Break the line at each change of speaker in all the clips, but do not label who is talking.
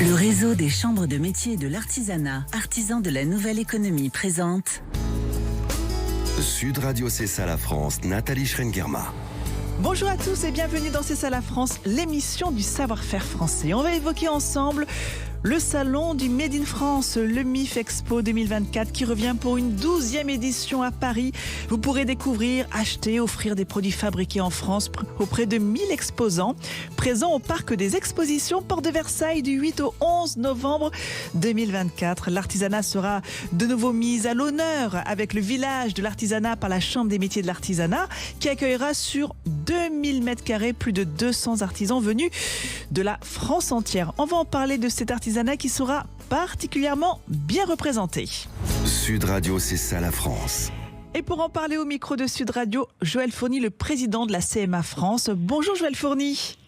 Le réseau des chambres de métiers et de l'artisanat, artisans de la nouvelle économie, présente
Sud Radio C'est ça la France, Nathalie Schrengerma.
Bonjour à tous et bienvenue dans C'est ça la France, l'émission du savoir-faire français. On va évoquer ensemble le salon du Made in France, le MIF Expo 2024 qui revient pour une 12e édition à Paris. Vous pourrez découvrir, acheter, offrir des produits fabriqués en France auprès de 1000 exposants présents au parc des expositions Porte de Versailles du 8 au 11 novembre 2024. L'artisanat sera de nouveau mis à l'honneur avec le village de l'artisanat par la Chambre des métiers de l'artisanat qui accueillera sur 2000 m2 plus de 200 artisans venus de la France entière. On va en parler de cet artisanat qui sera particulièrement bien représenté.
Sud Radio C'est ça la France.
Et pour en parler au micro de Sud Radio, Joël Fourny, le président de la CMA France. Bonjour Joël Fourny.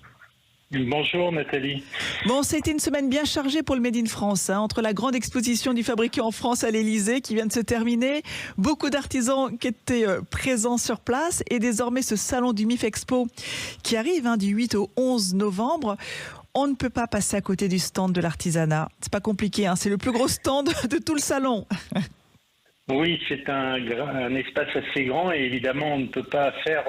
Bonjour Nathalie.
Bon, c'était une semaine bien chargée pour le Made in France, entre la grande exposition du fabriqué en France à l'Elysée qui vient de se terminer, beaucoup d'artisans qui étaient présents sur place et désormais ce salon du MIF Expo qui arrive du 8 au 11 novembre. On ne peut pas passer à côté du stand de l'artisanat. C'est pas compliqué, c'est le plus gros stand de tout le salon.
Oui, c'est un espace assez grand et évidemment on ne peut pas faire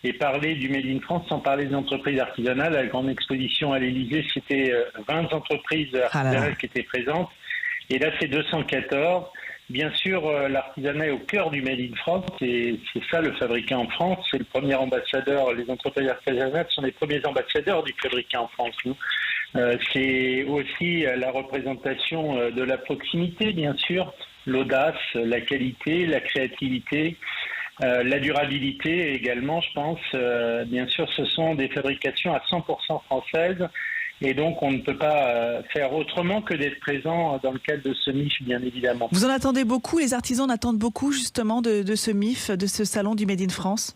et parler du Made in France sans parler des entreprises artisanales. La grande exposition à l'Elysée, c'était 20 entreprises artisanales qui étaient présentes et là c'est 214. Bien sûr, l'artisanat est au cœur du Made in France et c'est ça le fabriqué en France. C'est le premier ambassadeur, les entreprises artisanales sont les premiers ambassadeurs du fabriqué en France. C'est aussi la représentation de la proximité, bien sûr, l'audace, la qualité, la créativité, la durabilité également, je pense. Bien sûr, ce sont des fabrications à 100% françaises. Et donc, on ne peut pas faire autrement que d'être présent dans le cadre de ce MIF, bien évidemment.
Vous en attendez beaucoup, les artisans en attendent beaucoup, justement, de ce MIF, de ce salon du Made in France?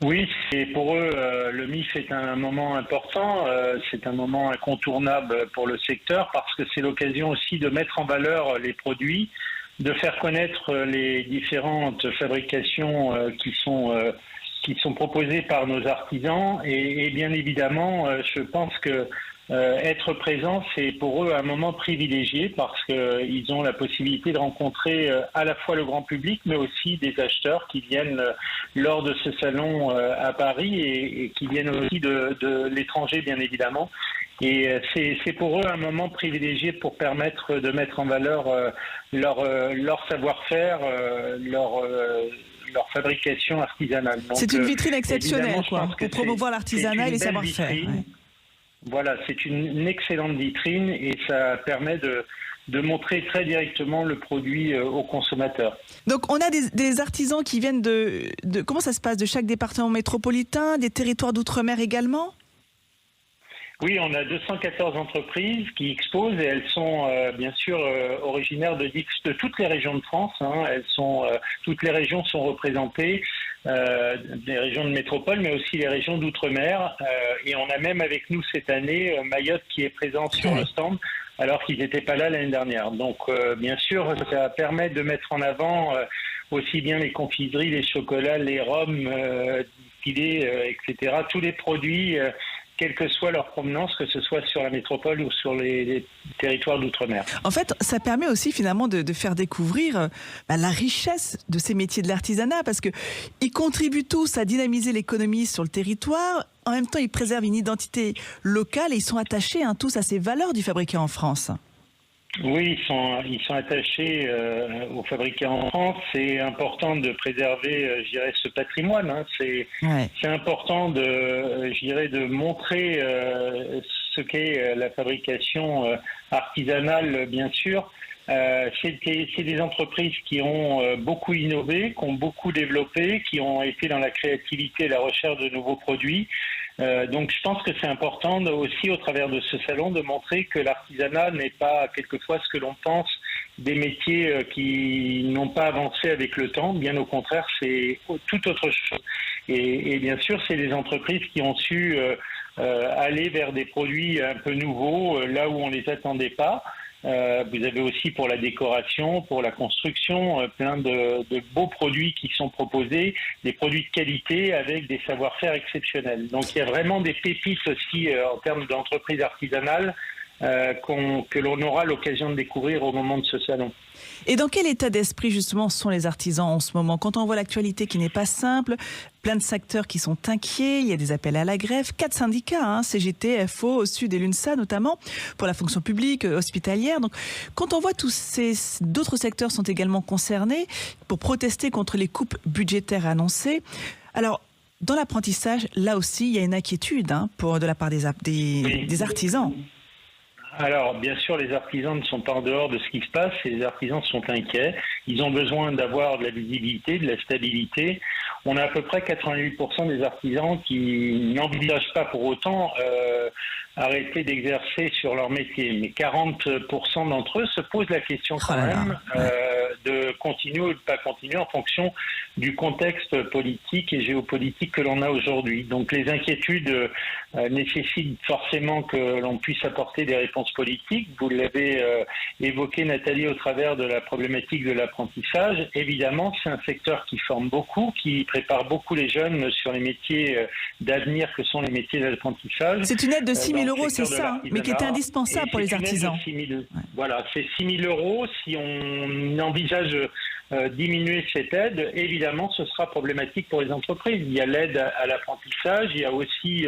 Oui, c'est pour eux, le MIF est un moment important, c'est un moment incontournable pour le secteur parce que c'est l'occasion aussi de mettre en valeur les produits, de faire connaître les différentes fabrications qui sont proposées par nos artisans et bien évidemment, je pense que être présent, c'est pour eux un moment privilégié parce qu'ils ont la possibilité de rencontrer à la fois le grand public, mais aussi des acheteurs qui viennent lors de ce salon à Paris et qui viennent aussi de l'étranger, bien évidemment. Et c'est pour eux un moment privilégié pour permettre de mettre en valeur leur savoir-faire, leur fabrication artisanale.
C'est une vitrine exceptionnelle, pour promouvoir l'artisanat et les savoir-faire.
Voilà, c'est une excellente vitrine et ça permet de montrer très directement le produit aux consommateurs.
Donc on a des artisans qui viennent de comment ça se passe, de chaque département métropolitain, des territoires d'outre-mer également?
Oui, on a 214 entreprises qui exposent et elles sont bien sûr originaires de toutes les régions de France. Toutes les régions sont représentées, les régions de métropole, mais aussi les régions d'outre-mer. Et on a même avec nous cette année Mayotte qui est présent sur le stand, alors qu'ils n'étaient pas là l'année dernière. Donc bien sûr, ça permet de mettre en avant aussi bien les confiseries, les chocolats, les rhums distillés, etc. Tous les produits quelle que soit leur provenance, que ce soit sur la métropole ou sur les territoires d'outre-mer.
En fait, ça permet aussi finalement de faire découvrir la richesse de ces métiers de l'artisanat, parce qu'ils contribuent tous à dynamiser l'économie sur le territoire. En même temps, ils préservent une identité locale et ils sont attachés tous à ces valeurs du fabriqué en France.
Oui, ils sont attachés aux fabriqués en France. C'est important de préserver, je dirais, ce patrimoine. C'est important de montrer ce qu'est la fabrication artisanale, bien sûr. C'est des entreprises qui ont beaucoup innové, qui ont beaucoup développé, qui ont été dans la créativité et la recherche de nouveaux produits. Donc je pense que c'est important aussi au travers de ce salon de montrer que l'artisanat n'est pas quelquefois ce que l'on pense des métiers qui n'ont pas avancé avec le temps. Bien au contraire, c'est tout autre chose. Et bien sûr, c'est des entreprises qui ont su aller vers des produits un peu nouveaux, là où on ne les attendait pas. Vous avez aussi pour la décoration, pour la construction, plein de beaux produits qui sont proposés, des produits de qualité avec des savoir-faire exceptionnels. Donc il y a vraiment des pépites aussi en termes d'entreprises artisanales que l'on aura l'occasion de découvrir au moment de ce salon.
Et dans quel état d'esprit justement sont les artisans en ce moment? Quand on voit l'actualité qui n'est pas simple, plein de secteurs qui sont inquiets, il y a des appels à la grève, 4 syndicats, CGT, FO, Sud et l'UNSA notamment, pour la fonction publique, hospitalière. Donc quand on voit d'autres secteurs sont également concernés pour protester contre les coupes budgétaires annoncées. Alors, dans l'apprentissage, là aussi, il y a une inquiétude de la part des artisans.
Alors, bien sûr, les artisans ne sont pas en dehors de ce qui se passe et les artisans sont inquiets. Ils ont besoin d'avoir de la visibilité, de la stabilité. On a à peu près 88% des artisans qui n'envisagent pas pour autant arrêter d'exercer sur leur métier. Mais 40% d'entre eux se posent la question quand même de continuer ou de ne pas continuer en fonction du contexte politique et géopolitique que l'on a aujourd'hui. Donc les inquiétudes nécessitent forcément que l'on puisse apporter des réponses politiques. Vous l'avez évoqué, Nathalie, au travers de la problématique de l'apprentissage. Évidemment, c'est un secteur qui forme beaucoup, qui prépare beaucoup les jeunes sur les métiers d'avenir que sont les métiers d'apprentissage.
C'est une aide de 6 000 euros, c'est ça, mais qui est indispensable pour les artisans.
Voilà, c'est 6 000 euros. Si on envisage diminuer cette aide, évidemment, ce sera problématique pour les entreprises. Il y a l'aide à l'apprentissage, il y a aussi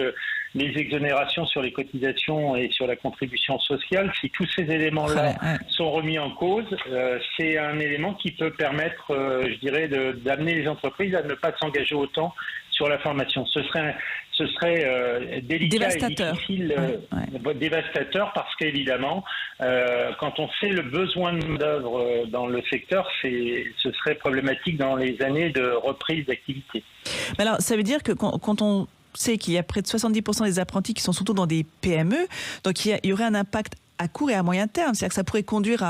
les exonérations sur les cotisations et sur la contribution sociale. Si tous ces éléments-là sont remis en cause, c'est un élément qui peut permettre, je dirais, d'amener les entreprises à ne pas s'engager autant sur la formation. Ce serait délicat
dévastateur.
Et difficile, dévastateur parce qu'évidemment, quand on sait le besoin de main-d'œuvre dans le secteur, ce serait problématique dans les années de reprise d'activité.
Mais alors, ça veut dire que quand on sait qu'il y a près de 70% des apprentis qui sont surtout dans des PME, donc il y aurait un impact à court et à moyen terme. C'est-à-dire que ça pourrait conduire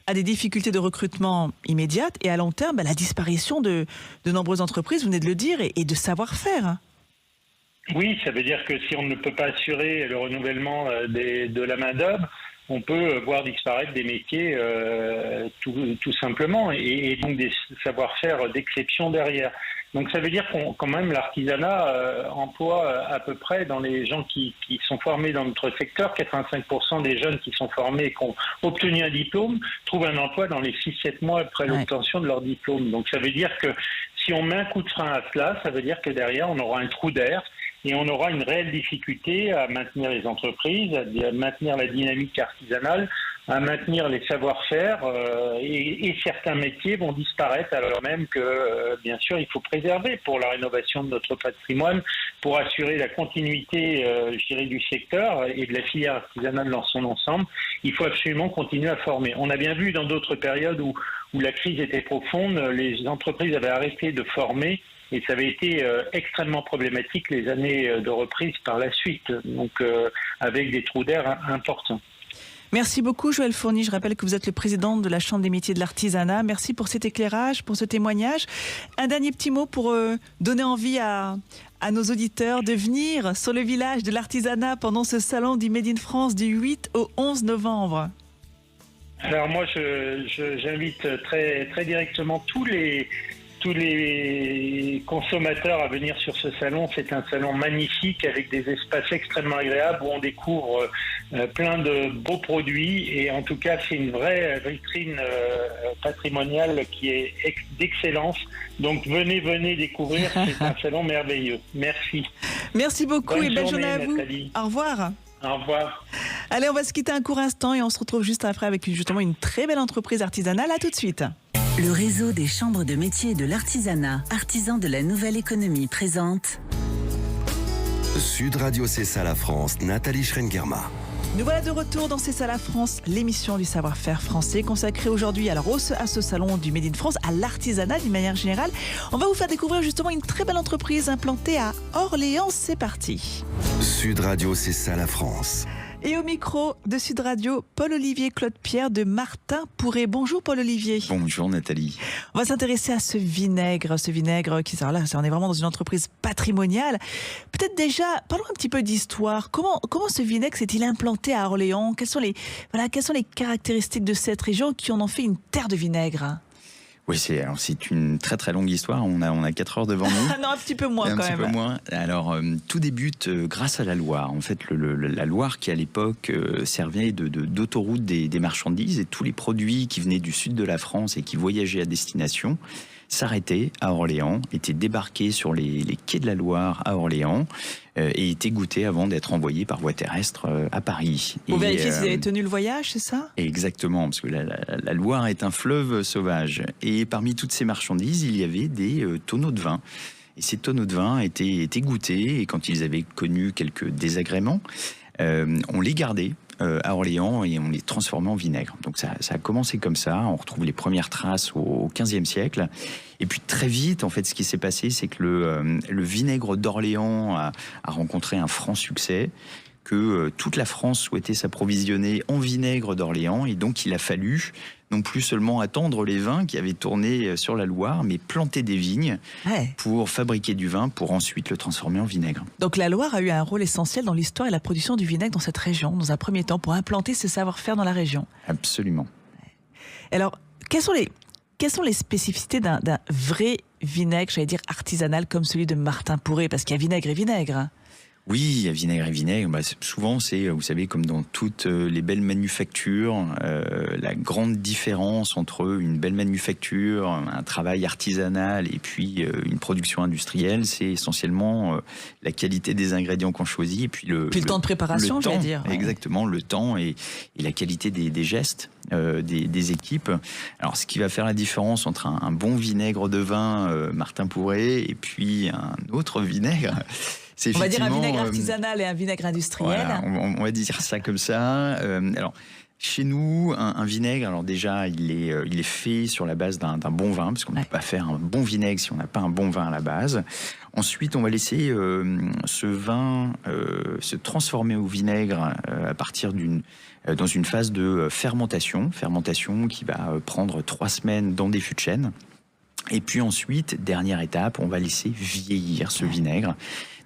à des difficultés de recrutement immédiates et à long terme, la disparition de nombreuses entreprises, vous venez de le dire, et de savoir-faire.
Oui, ça veut dire que si on ne peut pas assurer le renouvellement de la main-d'œuvre, on peut voir disparaître des métiers tout simplement et donc des savoir-faire d'exception derrière. Donc ça veut dire quand même l'artisanat emploie à peu près dans les gens qui sont formés dans notre secteur, 85% des jeunes qui sont formés et qui ont obtenu un diplôme trouvent un emploi dans les 6-7 mois après l'obtention de leur diplôme. Donc ça veut dire que si on met un coup de frein à cela, ça veut dire que derrière on aura un trou d'air et on aura une réelle difficulté à maintenir les entreprises, à maintenir la dynamique artisanale, à maintenir les savoir-faire et certains métiers vont disparaître alors même que, bien sûr, il faut préserver pour la rénovation de notre patrimoine, pour assurer la continuité, je dirais, du secteur et de la filière artisanale dans son ensemble. Il faut absolument continuer à former. On a bien vu dans d'autres périodes où la crise était profonde, les entreprises avaient arrêté de former et ça avait été extrêmement problématique les années de reprise par la suite, donc avec des trous d'air importants.
Merci beaucoup Joël Fourny, je rappelle que vous êtes le président de la Chambre des métiers de l'artisanat. Merci pour cet éclairage, pour ce témoignage. Un dernier petit mot pour donner envie à nos auditeurs de venir sur le village de l'artisanat pendant ce salon du Made in France du 8 au 11 novembre.
Alors moi j'invite très, très directement tous les consommateurs à venir sur ce salon. C'est un salon magnifique avec des espaces extrêmement agréables où on découvre plein de beaux produits et en tout cas c'est une vraie vitrine patrimoniale qui est d'excellence. Donc venez découvrir, c'est un salon merveilleux. Merci.
Merci beaucoup et belle journée à vous.
Nathalie.
Au revoir.
Au revoir.
Allez, on va se quitter un court instant et on se retrouve juste après avec justement une très belle entreprise artisanale. À tout de suite.
Le réseau des chambres de métiers et de l'artisanat, artisans de la nouvelle économie, présente
Sud Radio C'est ça la France, Nathalie Schrengerma.
Nous voilà de retour dans C'est ça la France, l'émission du savoir-faire français consacrée aujourd'hui à ce salon du Made in France, à l'artisanat d'une manière générale. On va vous faire découvrir justement une très belle entreprise implantée à Orléans. C'est parti.
Sud Radio C'est ça la France.
Et au micro de Sud Radio, Paul-Olivier Claude-Pierre de Martin Pourret. Bonjour Paul-Olivier.
Bonjour Nathalie.
On va s'intéresser à ce vinaigre qui, alors là, on est vraiment dans une entreprise patrimoniale. Peut-être déjà, parlons un petit peu d'histoire. Comment ce vinaigre s'est-il implanté à Orléans ? Quelles sont les caractéristiques de cette région qui en ont fait une terre de vinaigre ?
Oui, c'est une très très longue histoire. On a 4 heures devant nous.
Non, un petit peu moins
un
quand
petit
même.
Peu moins. Alors, tout débute grâce à la Loire. En fait, la Loire qui à l'époque servait d'autoroute des marchandises, et tous les produits qui venaient du sud de la France et qui voyageaient à destination s'arrêtaient à Orléans, étaient débarqués sur les quais de la Loire à Orléans et étaient goûtés avant d'être envoyés par voie terrestre à Paris.
Pour vérifier s'ils avaient tenu le voyage, c'est ça ?
Exactement, parce que la Loire est un fleuve sauvage. Et parmi toutes ces marchandises, il y avait des tonneaux de vin. Et ces tonneaux de vin étaient goûtés, et quand ils avaient connu quelques désagréments, on les gardait à Orléans et on les transformait en vinaigre. Donc ça a commencé comme ça. On retrouve les premières traces au XVe siècle. Et puis très vite, en fait, ce qui s'est passé, c'est que le vinaigre d'Orléans a rencontré un franc succès, que toute la France souhaitait s'approvisionner en vinaigre d'Orléans, et donc il a fallu non plus seulement attendre les vins qui avaient tourné sur la Loire, mais planter des vignes pour fabriquer du vin, pour ensuite le transformer en vinaigre.
Donc la Loire a eu un rôle essentiel dans l'histoire et la production du vinaigre dans cette région, dans un premier temps, pour implanter ce savoir-faire dans la région.
Absolument.
Alors, quelles sont les spécificités d'un vrai vinaigre, j'allais dire artisanal, comme celui de Martin Pourret ? Parce qu'il y a vinaigre et vinaigre.
Oui, il y a vinaigre et vinaigre. Souvent, c'est, vous savez, comme dans toutes les belles manufactures, la grande différence entre une belle manufacture, un travail artisanal et puis une production industrielle, c'est essentiellement la qualité des ingrédients qu'on choisit et puis le
temps de préparation, je vais dire.
Exactement, le temps et la qualité des gestes des équipes. Alors, ce qui va faire la différence entre un bon vinaigre de vin Martin Pourret et puis un autre vinaigre...
On va dire un vinaigre artisanal et un vinaigre industriel.
Voilà, on va dire ça comme ça. Alors, chez nous, un vinaigre, alors déjà, il est fait sur la base d'un bon vin, parce qu'on ne peut pas faire un bon vinaigre si on n'a pas un bon vin à la base. Ensuite, on va laisser ce vin se transformer au vinaigre à partir dans une phase de fermentation qui va prendre 3 semaines dans des fûts de chêne. Et puis ensuite, dernière étape, on va laisser vieillir ce vinaigre.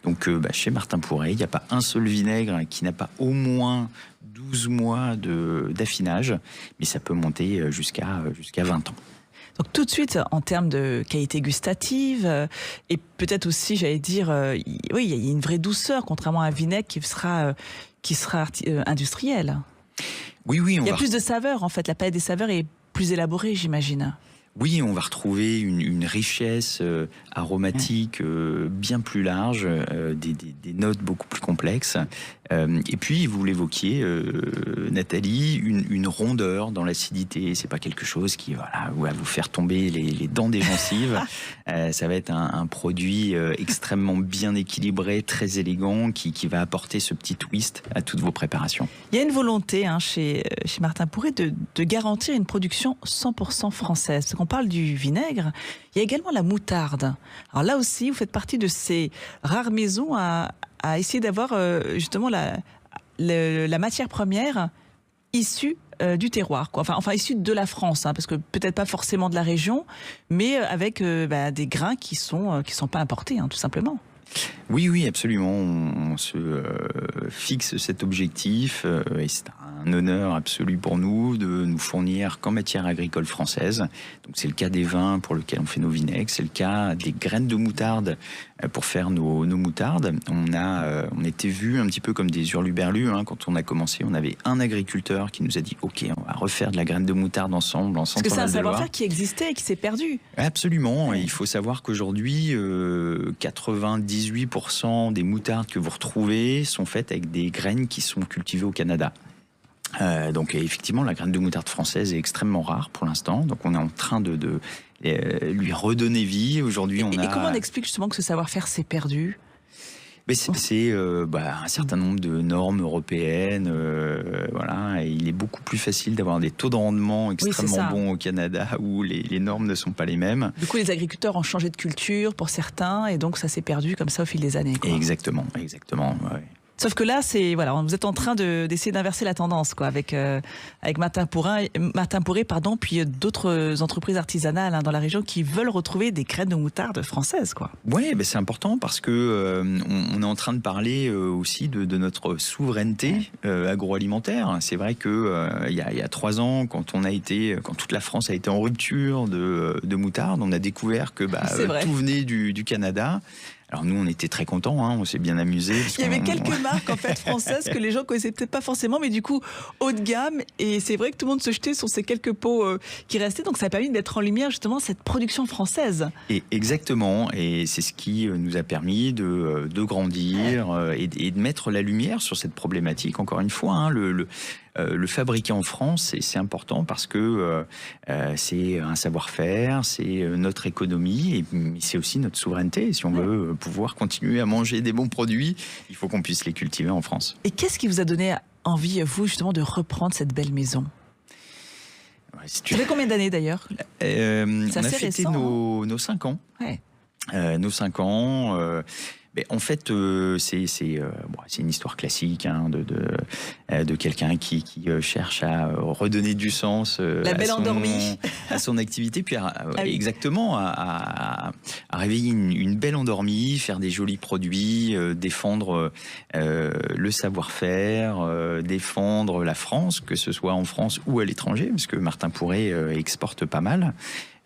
Donc chez Martin Pourret, il n'y a pas un seul vinaigre qui n'a pas au moins 12 mois d'affinage, mais ça peut monter jusqu'à 20 ans.
Donc tout de suite, en termes de qualité gustative, et peut-être aussi, j'allais dire, oui, il y a une vraie douceur, contrairement à un vinaigre qui sera industriel.
Oui,
il y a plus de saveurs, en fait. La palette des saveurs est plus élaborée, j'imagine.
Oui, on va retrouver une richesse aromatique bien plus large, des notes beaucoup plus complexes. Et puis, vous l'évoquiez, Nathalie, une rondeur dans l'acidité. C'est pas quelque chose qui va vous faire tomber les dents des gencives. Ça va être un produit extrêmement bien équilibré, très élégant, qui va apporter ce petit twist à toutes vos préparations.
Il y a une volonté chez Martin Pourret de garantir une production 100% française. Parce qu'on parle du vinaigre, il y a également la moutarde. Alors là aussi, vous faites partie de ces rares maisons à essayer d'avoir justement la matière première issue du terroir, quoi. Enfin issue de la France, parce que peut-être pas forcément de la région, mais avec des grains qui sont pas importés, tout simplement.
Oui, absolument. On se fixe cet objectif et c'est un honneur absolu pour nous de nous fournir qu'en matière agricole française. Donc c'est le cas des vins pour lesquels on fait nos vinaigres, c'est le cas des graines de moutarde pour faire nos moutardes. On était vus un petit peu comme des hurluberlus quand on a commencé. On avait un agriculteur qui nous a dit « Ok, on va refaire de la graine de moutarde ensemble en Centre-Val de Loire ».
Parce que c'est un savoir-faire qui existait et qui s'est perdu.
Absolument. Ouais. Et il faut savoir qu'aujourd'hui, 98% des moutardes que vous retrouvez sont faites avec des graines qui sont cultivées au Canada. Donc effectivement, la graine de moutarde française est extrêmement rare pour l'instant. Donc on est en train de lui redonner vie. Aujourd'hui,
Et comment on explique justement que ce savoir-faire s'est perdu ?
Mais c'est un certain nombre de normes européennes. Et il est beaucoup plus facile d'avoir des taux de rendement extrêmement bons au Canada où les normes ne sont pas les mêmes.
Du coup, les agriculteurs ont changé de culture pour certains et donc ça s'est perdu comme ça au fil des années, quoi.
Exactement. Ouais.
Sauf que là, vous êtes en train d'essayer d'inverser la tendance, quoi, avec Martin Pourret, puis d'autres entreprises artisanales dans la région qui veulent retrouver des graines de moutarde françaises, quoi.
Ouais, c'est important parce que on est en train de parler aussi de notre souveraineté agroalimentaire. C'est vrai que il y a 3 ans, quand toute la France a été en rupture de moutarde, on a découvert que tout venait du Canada. Alors nous, on était très contents, on s'est bien amusés.
Il y avait quelques marques en fait françaises que les gens connaissaient peut-être pas forcément, mais du coup haut de gamme. Et c'est vrai que tout le monde se jetait sur ces quelques pots qui restaient. Donc ça a permis de mettre en lumière justement cette production française.
Et exactement. Et c'est ce qui nous a permis de grandir et de mettre la lumière sur cette problématique. Encore une fois, le fabriquer en France, c'est important parce que c'est un savoir-faire, c'est notre économie, et c'est aussi notre souveraineté. Si on veut pouvoir continuer à manger des bons produits, il faut qu'on puisse les cultiver en France.
Et qu'est-ce qui vous a donné envie, vous, justement, de reprendre cette belle maison ? Ça fait combien d'années, d'ailleurs ?
On a fêté nos 5 ans.
Ouais.
Nos 5 ans... en fait, c'est une histoire classique de quelqu'un qui cherche à redonner du sens à son activité, puis exactement à réveiller une belle endormie, faire des jolis produits, défendre le savoir-faire, défendre la France, que ce soit en France ou à l'étranger, parce que Martin Pourret exporte pas mal.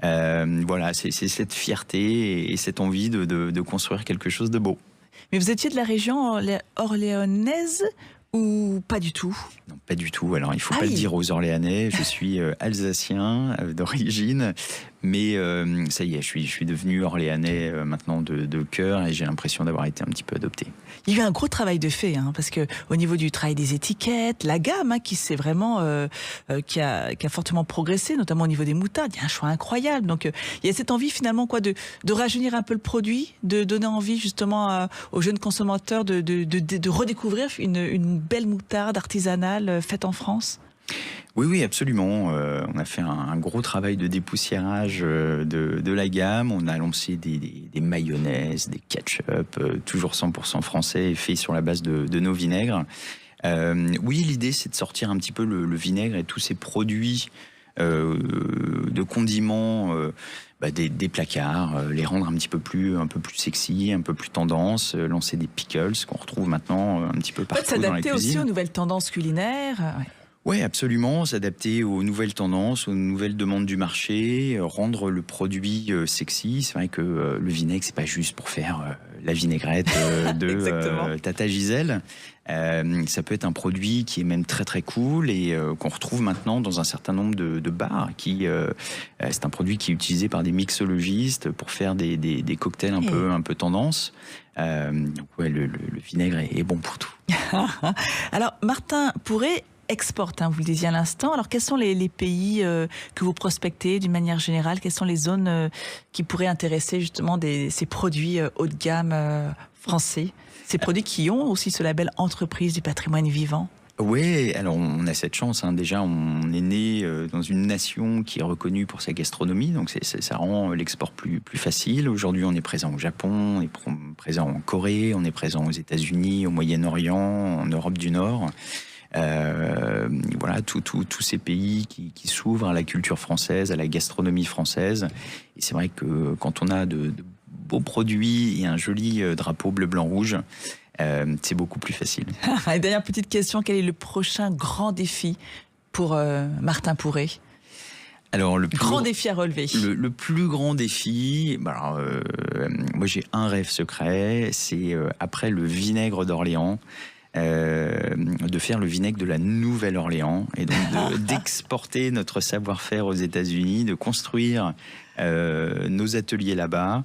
C'est cette fierté et cette envie de construire quelque chose de beau.
Mais vous étiez de la région orléanaise ou pas du tout ?
Non, pas du tout. Alors, il ne faut pas le dire aux Orléanais. Je suis alsacien d'origine. Mais ça y est, je suis devenu orléanais maintenant de cœur, et j'ai l'impression d'avoir été un petit peu adopté.
Il y a eu un gros travail de fait, parce que au niveau du travail des étiquettes, la gamme qui s'est vraiment qui a fortement progressé, notamment au niveau des moutardes, il y a un choix incroyable. Donc il y a cette envie finalement de rajeunir un peu le produit, de donner envie justement aux jeunes consommateurs de redécouvrir une belle moutarde artisanale faite en France.
Oui, absolument. On a fait un gros travail de dépoussiérage de la gamme. On a lancé des mayonnaises, des ketchup, toujours 100% français et fait sur la base de nos vinaigres. Oui, l'idée, c'est de sortir un petit peu le vinaigre et tous ces produits de condiments des placards, les rendre un peu plus sexy, un peu plus tendance, lancer des pickles qu'on retrouve maintenant un petit peu partout dans la cuisine.
S'adapter aussi aux nouvelles tendances culinaires.
Oui, absolument. S'adapter aux nouvelles tendances, aux nouvelles demandes du marché, rendre le produit sexy. C'est vrai que le vinaigre, c'est pas juste pour faire la vinaigrette de Tata Gisèle. Ça peut être un produit qui est même très très cool et qu'on retrouve maintenant dans un certain nombre de bars. C'est un produit qui est utilisé par des mixologistes pour faire des cocktails un peu tendance. Donc le vinaigre est bon pour tout.
Alors Martin Pourret exporte, vous le disiez à l'instant. Alors, quels sont les pays que vous prospectez d'une manière générale ? Quelles sont les zones qui pourraient intéresser justement ces produits haut de gamme français ? Ces produits qui ont aussi ce label entreprise du patrimoine vivant ?
Oui, alors on a cette chance. Déjà, on est né dans une nation qui est reconnue pour sa gastronomie, donc ça rend l'export plus facile. Aujourd'hui, on est présent au Japon, on est présent en Corée, on est présent aux États-Unis, au Moyen-Orient, en Europe du Nord. Tous ces pays qui s'ouvrent à la culture française, à la gastronomie française. Et c'est vrai que quand on a de beaux produits et un joli drapeau bleu, blanc, rouge, c'est beaucoup plus facile.
Et dernière petite question, quel est le prochain grand défi pour Martin Pourret ? Alors, le grand défi à relever.
Le plus grand défi, moi j'ai un rêve secret, c'est après le vinaigre d'Orléans, de faire le vinaigre de la Nouvelle-Orléans et donc d'exporter notre savoir-faire aux États-Unis, de construire nos ateliers là-bas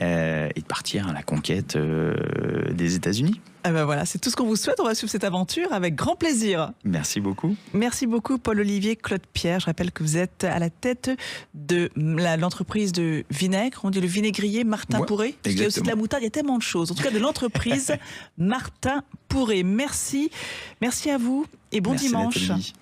et de partir à la conquête des États-Unis.
Voilà, c'est tout ce qu'on vous souhaite. On va suivre cette aventure avec grand plaisir.
Merci beaucoup.
Merci beaucoup, Paul-Olivier Claude-Pierre. Je rappelle que vous êtes à la tête de l'entreprise de vinaigre. On dit le vinaigrier Martin Pourret. Parce qu'il y a aussi de la moutarde, il y a tellement de choses. En tout cas, de l'entreprise Martin Pourret. Merci. Merci à vous et bon dimanche.
Nathalie.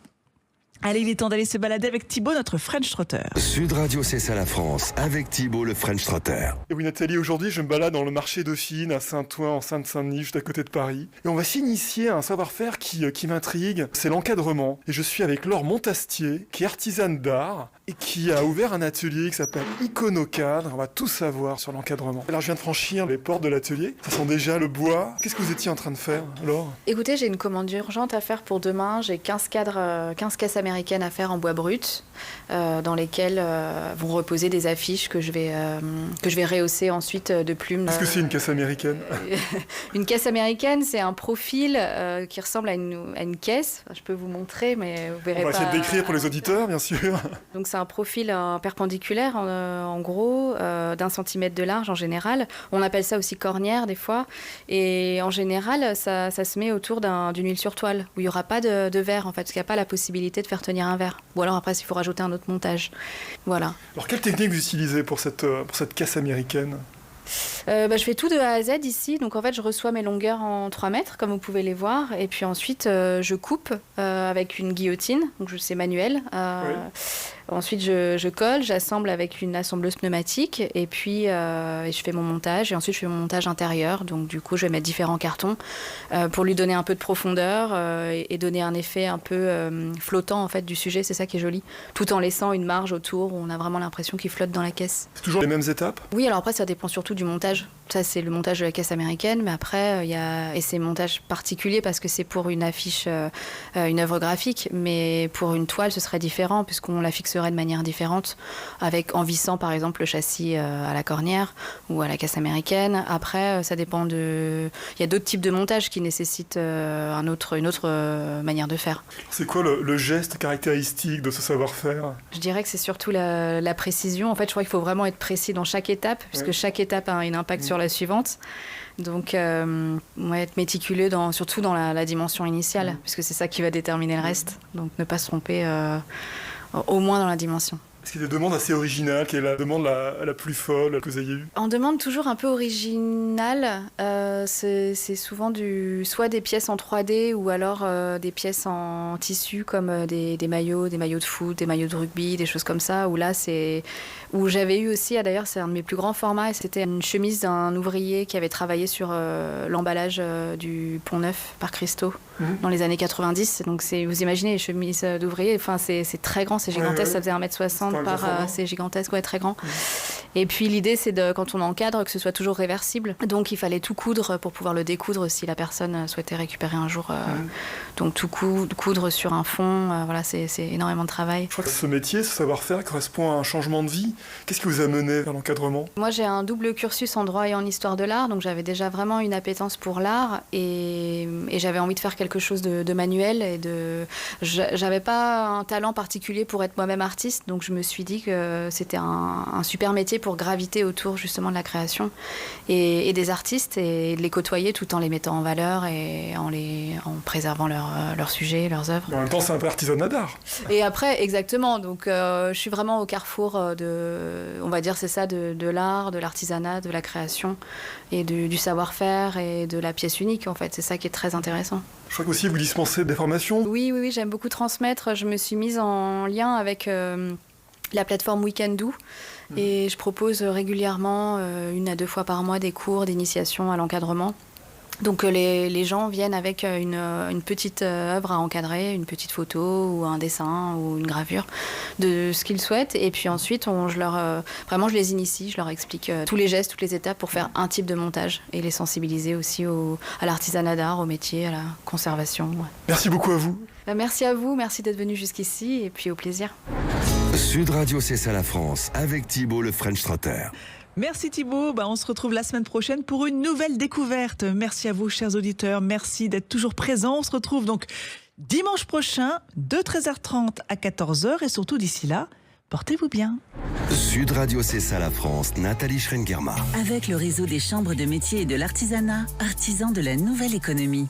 Allez, il est temps d'aller se balader avec Thibaut, notre French Trotter.
Sud Radio, c'est ça la France, avec Thibaut le French Trotter.
Et oui Nathalie, aujourd'hui je me balade dans le marché Dauphine à Saint-Ouen en Seine-Saint-Denis, juste à côté de Paris. Et on va s'initier à un savoir-faire qui m'intrigue, c'est l'encadrement. Et je suis avec Laure Montastier, qui est artisane d'art et qui a ouvert un atelier qui s'appelle Iconocadre. On va tout savoir sur l'encadrement. Alors je viens de franchir les portes de l'atelier, ça sent déjà le bois. Qu'est-ce que vous étiez en train de faire, Laure ?
Écoutez, j'ai une commande urgente à faire pour demain. J'ai 15 caisses américaines à faire en bois brut, dans lesquelles vont reposer des affiches que je vais rehausser ensuite de plumes.
Qu'est-ce que c'est une caisse américaine ?
Une caisse américaine, c'est un profil qui ressemble à une caisse. Enfin, je peux vous montrer, mais vous verrez pas.
On va essayer de décrire pour les auditeurs, bien sûr.
Donc c'est un profil perpendiculaire, en gros, d'1 centimètre de large en général. On appelle ça aussi cornière des fois. Et en général, ça se met autour d'une huile sur toile, où il n'y aura pas de verre, en fait, parce qu'il n'y a pas la possibilité de faire tenir un verre. Ou alors après, il faut rajouter un autre montage. Voilà.
Alors quelle technique vous utilisez pour cette caisse américaine ?
Je fais tout de A à Z ici. Donc en fait, je reçois mes longueurs en 3 mètres, comme vous pouvez les voir. Et puis ensuite, je coupe avec une guillotine. Donc c'est manuel. Oui. Ensuite, je colle, j'assemble avec une assembleuse pneumatique. Et puis, je fais mon montage. Et ensuite, je fais mon montage intérieur. Donc du coup, je vais mettre différents cartons pour lui donner un peu de profondeur et donner un effet un peu flottant en fait, du sujet. C'est ça qui est joli. Tout en laissant une marge autour où on a vraiment l'impression qu'il flotte dans la caisse.
C'est toujours les mêmes étapes ?
Oui, alors après, ça dépend surtout du montage. Ça, c'est le montage de la caisse américaine, mais après, et c'est un montage particulier parce que c'est pour une affiche, une œuvre graphique, mais pour une toile, ce serait différent puisqu'on la fixerait de manière différente, en vissant par exemple le châssis à la cornière ou à la caisse américaine. Après, ça dépend il y a d'autres types de montages qui nécessitent une autre manière de faire.
C'est quoi le geste caractéristique de ce savoir-faire ?
Je dirais que c'est surtout la précision. En fait, je crois qu'il faut vraiment être précis dans chaque étape, puisque chaque étape a un impact sur la suivante. Donc, être méticuleux surtout dans la dimension initiale, puisque c'est ça qui va déterminer le reste. Donc, ne pas se tromper au moins dans la dimension.
Est-ce qu'il y a des demandes assez originales? Quelle est la demande la plus folle que vous ayez eue?
On demande toujours un peu original. C'est souvent soit des pièces en 3D ou alors des pièces en tissu comme des maillots de foot, des maillots de rugby, des choses comme ça. Où j'avais eu aussi, d'ailleurs c'est un de mes plus grands formats, et c'était une chemise d'un ouvrier qui avait travaillé sur l'emballage du Pont Neuf par Christo dans les années 90. Donc vous imaginez les chemises d'ouvrier, enfin, c'est très grand, c'est gigantesque, ça faisait 1m60 c'est gigantesque, très grand. Et puis l'idée c'est quand on encadre que ce soit toujours réversible. Donc il fallait tout coudre pour pouvoir le découdre si la personne souhaitait récupérer un jour. Donc tout coudre sur un fond, voilà, c'est énormément de travail.
Je crois que ce métier, ce savoir-faire correspond à un changement de vie. Qu'est-ce qui vous a mené vers l'encadrement?
Moi j'ai un double cursus en droit et en histoire de l'art, donc j'avais déjà vraiment une appétence pour l'art et j'avais envie de faire quelque chose de manuel j'avais pas un talent particulier pour être moi-même artiste, donc je me suis dit que c'était un super métier pour graviter autour justement de la création et des artistes et de les côtoyer tout en les mettant en valeur et en préservant leurs sujets, leurs œuvres.
En même temps, c'est un peu artisanat d'art.
Et après, exactement. Donc, je suis vraiment au carrefour on va dire, c'est ça, de l'art, de l'artisanat, de la création et du savoir-faire et de la pièce unique, en fait. C'est ça qui est très intéressant.
Je crois qu'aussi vous dispensez des formations.
Oui, j'aime beaucoup transmettre. Je me suis mise en lien avec la plateforme We Can Do. Et je propose régulièrement, 1 à 2 fois par mois, des cours d'initiation à l'encadrement. Donc les gens viennent avec une petite œuvre à encadrer, une petite photo ou un dessin ou une gravure de ce qu'ils souhaitent. Et puis ensuite, je les initie, je leur explique tous les gestes, toutes les étapes pour faire un type de montage et les sensibiliser aussi à l'artisanat d'art, au métier, à la conservation. Ouais.
Merci beaucoup à vous.
Merci à vous, merci d'être venu jusqu'ici et puis au plaisir.
Sud Radio, c'est ça la France, avec Thibaut le French Trotter.
Merci Thibaut, on se retrouve la semaine prochaine pour une nouvelle découverte. Merci à vous chers auditeurs, merci d'être toujours présents. On se retrouve donc dimanche prochain de 13h30 à 14h et surtout d'ici là, portez-vous bien.
Sud Radio, c'est ça la France, Nathalie Schrengerma.
Avec le réseau des chambres de métiers et de l'artisanat, artisans de la nouvelle économie.